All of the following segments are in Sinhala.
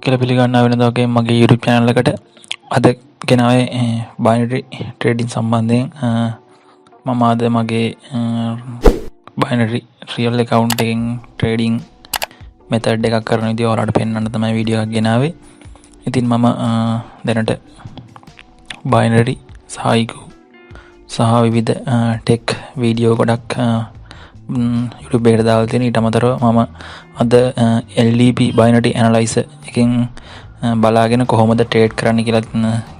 කියලා පිළිගන්නා වෙනදා වගේ මගේ YouTube channel එකට අද ගෙනාවේ binary trading සම්බන්ධයෙන් මම අද මගේ binary real account එකෙන් trading method එකක් කරන විදිය ඔයාලට පෙන්වන්න තමයි වීඩියෝ එකක් ගෙනාවේ. ඉතින් මම දැනට binary සහ විවිධ tech වීඩියෝ ගොඩක් YouTube එකට දාලා තියෙන. ඊට අමතරව මම අද LDP binary analyzer එකෙන් බලාගෙන කොහොමද ට්‍රේඩ් කරන්න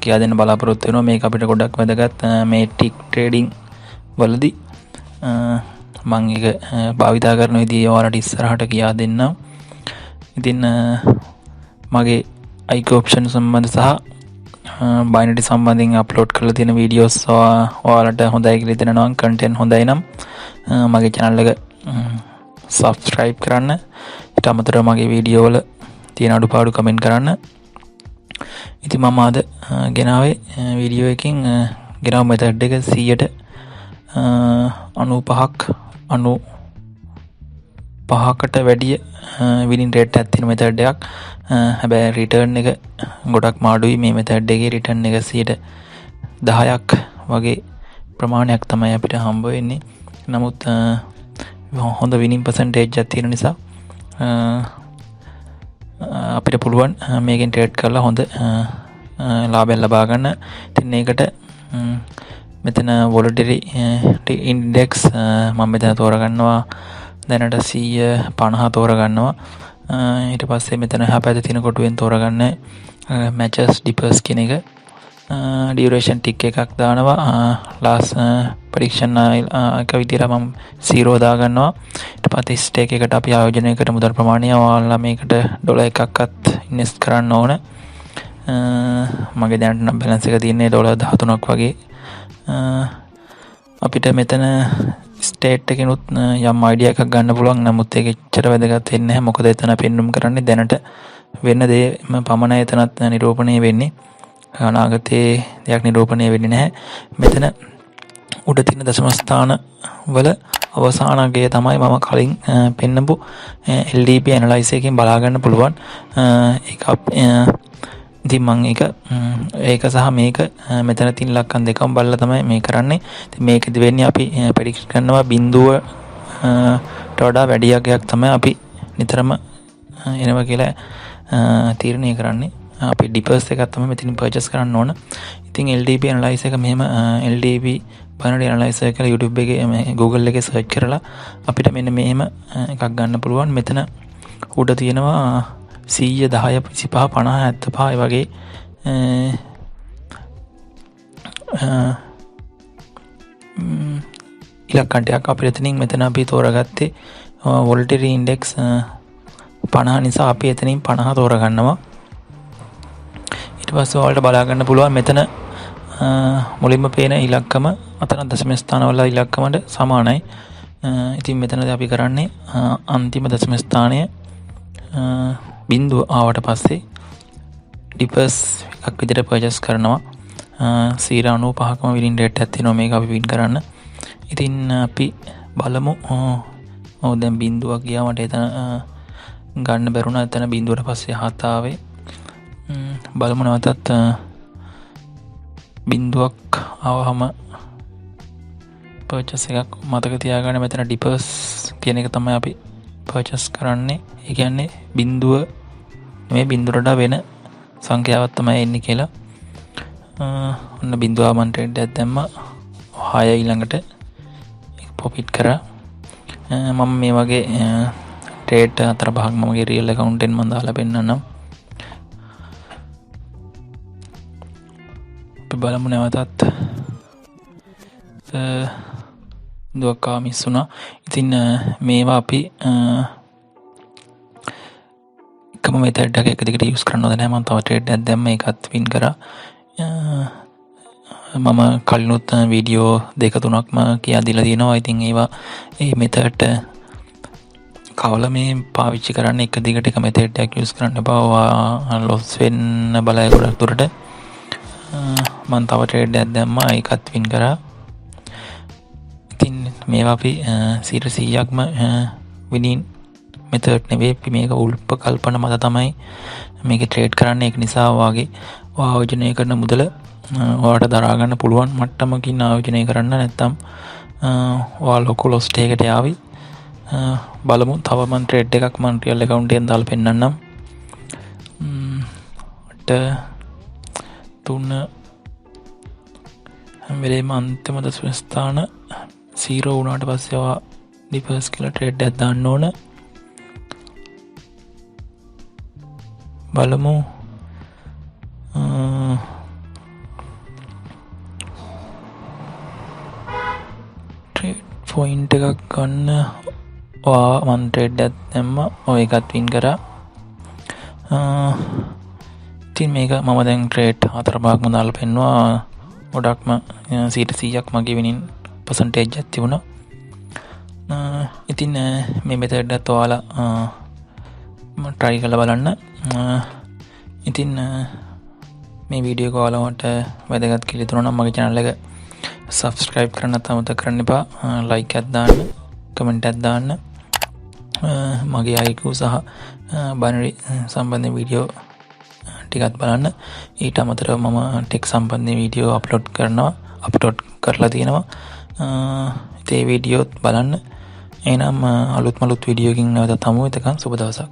කියලා දෙන්න බලාපොරොත්තු වෙනවා. මේක අපිට ගොඩක් වැදගත් මේ ටික් ට්‍රේඩින් වලදී මම ඒක භාවිතා කරන විදිය ඔයාලට ඉස්සරහට කියා දෙන්නම්. ඉතින් මගේ IK option සම්බන්ධ සහ binary සම්බන්ධයෙන් අප්ලෝඩ් කරලා තියෙන වීඩියෝස් ඔයාලට හොඳයි කියලා හිතෙනවා නම් content හොඳයි නම් මගේ channel එක subscribe කරන්න. ඊට අමතරව මගේ වීඩියෝ වල තියෙන අඩුපාඩු කමෙන්ට් කරන්න. ඉතින් මම අද ගෙනාවේ වීඩියෝ එකකින් ගෙනාව මෙතඩ් එක 95කට වැඩිය විනින් රේට් එකක් තියෙන මෙතඩ් එකක්. හැබැයි රිටර්න් එක ගොඩක් මාඩුයි. මේ මෙතඩ් එකේ රිටර්න් එක 10ක් වගේ ප්‍රමාණයක් තමයි අපිට හම්බ වෙන්නේ. නමුත් හොඳ විනින් percentage එකක් තියෙන නිසා අපිට පුළුවන් මේකෙන් ට්‍රේඩ් කරලා හොඳ ලාභයක් ලබා ගන්න. ඉතින් ඒකට මෙතන volatility index මම මෙතන තෝරගන්නවා. දැනට 150 තෝරගන්නවා. ඊට පස්සේ මෙතන එහා පැත්තේ තියෙන කොටුවෙන් තෝරගන්න matches dippers කියන එක. duration tick එකක් දානවා. last prediction එක විදිහට මම 0 දාගන්නවා. ඊට පස්සේ stake එකට අපි ආයෝජනය කරන මුදල් ප්‍රමාණය ඔයාලා මේකට ඩොලර් එකක්වත් ඉන්වෙස්ට් කරන්න ඕන. මගේ දැනට නම් බැලන්ස් එක තියෙන්නේ ඩොලර් 13ක් වගේ. අපිට මෙතන ස්ටේට් එකෙනුත් යම් අයිඩියා එකක් ගන්න පුළුවන්. නමුත් ඒක එච්චර වැදගත් වෙන්නේ නැහැ. මොකද එතන පෙන්නුම් කරන්නේ දැනට වෙන දේම පමණයි එතනත් නිරූපණය වෙන්නේ. අනාගතයේ දෙයක් නිරූපණය වෙන්නේ නැහැ. මෙතන උඩ තියෙන දශම ස්ථාන වල අවසාන අගය තමයි මම කලින් පෙන්නපු LDP analyzer එකෙන් බලා ගන්න පුළුවන්. ඒක ඉතින් මම ඒක සහ මේක මෙතන තියෙන ලක්කම් දෙකම බලලා තමයි මේ කරන්නේ. ඉතින් මේකෙදි වෙන්නේ අපි ප්‍රෙඩික්ට් කරනවා බිඳුවට වඩා වැඩි අගයක් තමයි අපි නිතරම එනවා කියලා තීරණය කරන්නේ. අපි ඩිපර්ස් එකක් තමයි මෙතනින් පර්චේස් කරන්න ඕන. ඉතින් LDP analyzer එක මෙහෙම LDP binary analyzer කියලා YouTube එකේ Google එකේ search කරලා අපිට මෙන්න මෙහෙම එකක් ගන්න පුළුවන්. මෙතන උඩ තියෙනවා 100 10 25 50 75 වගේ ඉලක්කන්ටයක් අපිට එතනින් මෙතන අපි තෝරගත්තේ volatility index 50 නිසා අපි එතනින් 50 තෝරගන්නවා. ඊට පස්සේ ඔයාලට බලා ගන්න පුළුවන් මෙතන මුලින්ම පේන ඉලක්කම අතන දශම ස්ථානවල ඉලක්කමට සමානයි. ඉතින් මෙතනදී අපි කරන්නේ අන්තිම දශම ස්ථානය බිඳුව ආවට පස්සේ ඩිපර්ස් එකක් විදිහට පර්චේස් කරනවා. 95කම විනින් රේට් එකක් තියෙනවා මේක අපි වින් කරන්න. ඉතින් අපි බලමු. දැන් බිඳුවක් ගියා මට එතන ගන්න බැරුණා. එතන බිඳුවට පස්සේ 7 ආවේ. බලමු නැවතත් බිඳුවක් ආවහම පර්චේස් එකක් මතක තියාගන්න. මෙතන ඩිපර්ස් කියන එක තමයි අපි පර්චේස් කරන්නේ. ඒ කියන්නේ බිඳුව නෙමෙයි බිඳුවට වෙන සංඛ්‍යාවක් තමයි එන්නේ කියලා. ඔන්න බිඳුව මම ට්‍රේඩ් එකක් දැම්මා. 6 ඊළඟට ප්‍රොෆිට් කරා. මම මේ වගේ ට්‍රේඩ් 4-5ක් මගේ රියල් account එකෙන් මම දාලා පෙන්නන්නම්. අපි බලමු නැවතත් දුවකා මිස් වුණා. ඉතින් මේවා අපි එකම මෙතඩ් එක දිගට යූස් කරන්නවද නැහැ. මම තව ට්‍රේඩ් එකක් දැම්ම ඒකත් වින් කරා. මම කලිනුත් වීඩියෝ 2-3ක්ම කියා දීලා තියෙනවා. ඉතින් ඒවා මේ මෙතඩ් කවල මේ පාවිච්චි කරන්න එක දිගට එක මෙතඩ් එකක් යූස් කරන්න එපා. ලොස් වෙන්න බලය ගොඩක් දුරට. මම තව ට්‍රේඩ් එකක් දැම්මා ඒකත් වින් කරා. ඉතින් මේවා අපි 100%ක්ම විනින් මෙතඩ් නෙවෙයි. අපි මේක උල්ප කල්පන මත තමයි මේක ට්‍රේඩ් කරන්න. ඒක නිසා වාගේ ආයෝජනය කරන මුදල ඔයාට දරා ගන්න පුළුවන් මට්ටමකින් ආයෝජනය කරන්න. නැත්තම් ඔයා ලොකු ලොස් එකකට යාවි. බලමු තව මම ට්‍රේඩ් එකක් මම රියල් account එකෙන් දාලා පෙන්නන්නම්. 3 හැම වෙලේම අන්තිම දශම ස්ථාන 0 වුණාට පස්සේ ඔයා රිවර්ස් කියලා ට්‍රේඩ් එකක් දාන්න ඕන. බලමු ට්‍රේඩ් පොයින්ට් එකක් ගන්න. මම ට්‍රේඩ් එකක් දැම්මා. ඔය එකත් වින් කරා. ඉතින් මේක මම දැන් ට්‍රේඩ් 4-5ක්ම දාලා පෙන්නුවා. ගොඩක්ම 100%ක් මගේ විනින් පර්සන්ටේජ් එකක් තිබුණා. ඉතින් මේ මෙතඩ් එකත් ඔයාලා try කරලා බලන්න. ඉතින් මේ වීඩියෝ එක ඔයාලට වැදගත් කියලා හිතුණා නම් මගේ channel එක subscribe කරන්න අමතක කරන්න එපා. like එකක් දාන්න, comment එකක් දාන්න. මගේ IQ සහ binary සම්බන්ධ වීඩියෝ ටිකක් බලන්න. ඊට අමතරව මම ටෙක් සම්බන්ධ වීඩියෝ අප්ලෝඩ් කරලා තියෙනවා. ඒ වීඩියෝත් බලන්න. එහෙනම් අලුත් වීඩියෝකින් නැවතත් හමු වෙතකන් සුබ දවසක්.